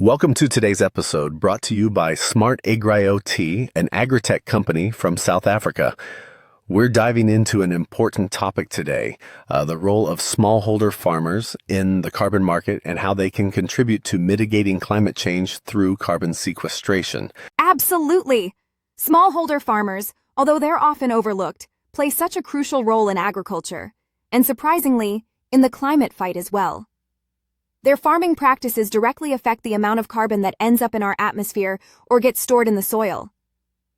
Welcome to today's episode, brought to you by Smart Agri-OT, an agritech company from South Africa. We're diving into an important topic today, the role of smallholder farmers in the carbon market and how they can contribute to mitigating climate change through carbon sequestration. Absolutely! Smallholder farmers, although they're often overlooked, play such a crucial role in agriculture, and surprisingly, in the climate fight as well. Their farming practices directly affect the amount of carbon that ends up in our atmosphere or gets stored in the soil.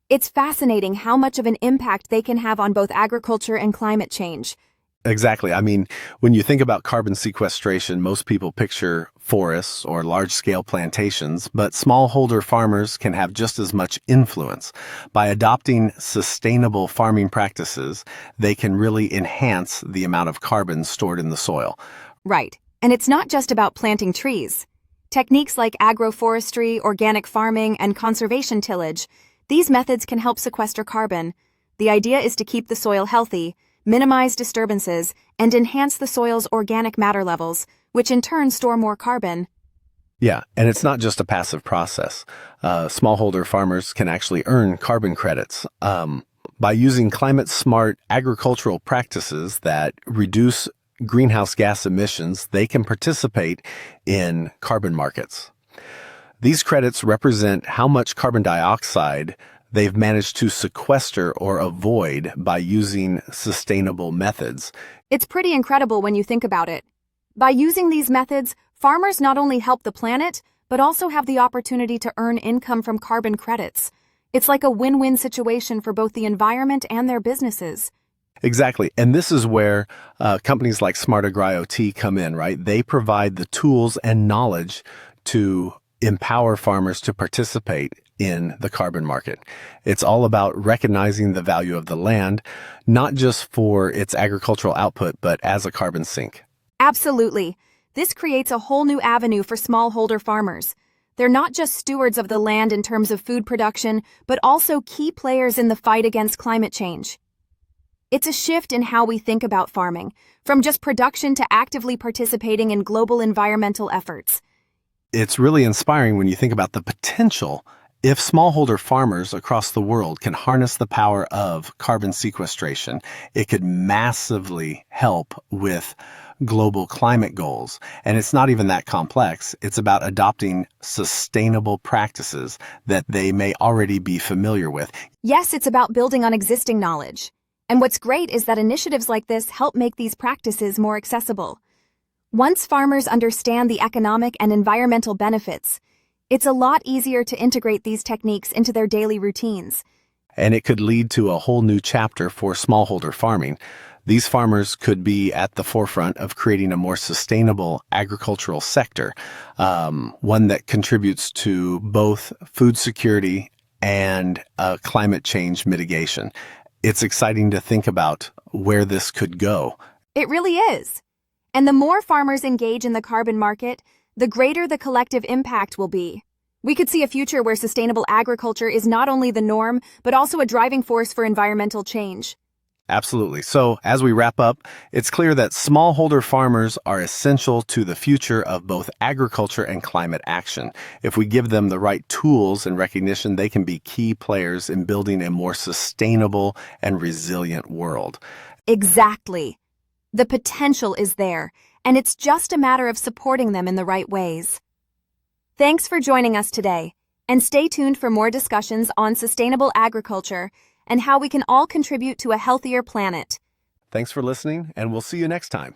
It's fascinating how much of an impact they can have on both agriculture and climate change. Exactly. When you think about carbon sequestration, most people picture forests or large-scale plantations, but smallholder farmers can have just as much influence. By adopting sustainable farming practices, they can really enhance the amount of carbon stored in the soil. Right. And it's not just about planting trees. Techniques like agroforestry, organic farming, and conservation tillage, these methods can help sequester carbon. The idea is to keep the soil healthy, minimize disturbances, and enhance the soil's organic matter levels, which in turn store more carbon. Yeah, and it's not just a passive process. Smallholder farmers can actually earn carbon credits. By using climate-smart agricultural practices that reduce greenhouse gas emissions, they can participate in carbon markets. These credits represent how much carbon dioxide they've managed to sequester or avoid by using sustainable methods. It's pretty incredible when you think about it. By using these methods, farmers not only help the planet, but also have the opportunity to earn income from carbon credits. It's like a win-win situation for both the environment and their businesses. Exactly. And this is where companies like Smart Agri-OT come in, right? They provide the tools and knowledge to empower farmers to participate in the carbon market. It's all about recognizing the value of the land, not just for its agricultural output, but as a carbon sink. Absolutely. This creates a whole new avenue for smallholder farmers. They're not just stewards of the land in terms of food production, but also key players in the fight against climate change. It's a shift in how we think about farming, from just production to actively participating in global environmental efforts. It's really inspiring when you think about the potential. If smallholder farmers across the world can harness the power of carbon sequestration, it could massively help with global climate goals. And it's not even that complex. It's about adopting sustainable practices that they may already be familiar with. Yes, it's about building on existing knowledge. And what's great is that initiatives like this help make these practices more accessible. Once farmers understand the economic and environmental benefits, it's a lot easier to integrate these techniques into their daily routines. And it could lead to a whole new chapter for smallholder farming. These farmers could be at the forefront of creating a more sustainable agricultural sector, one that contributes to both food security and climate change mitigation. It's exciting to think about where this could go. It really is. And the more farmers engage in the carbon market, the greater the collective impact will be. We could see a future where sustainable agriculture is not only the norm, but also a driving force for environmental change. Absolutely. So as we wrap up, it's clear that smallholder farmers are essential to the future of both agriculture and climate action. If we give them the right tools and recognition, they can be key players in building a more sustainable and resilient world. Exactly. The potential is there, and it's just a matter of supporting them in the right ways. Thanks for joining us today, and stay tuned for more discussions on sustainable agriculture and how we can all contribute to a healthier planet. Thanks for listening, and we'll see you next time.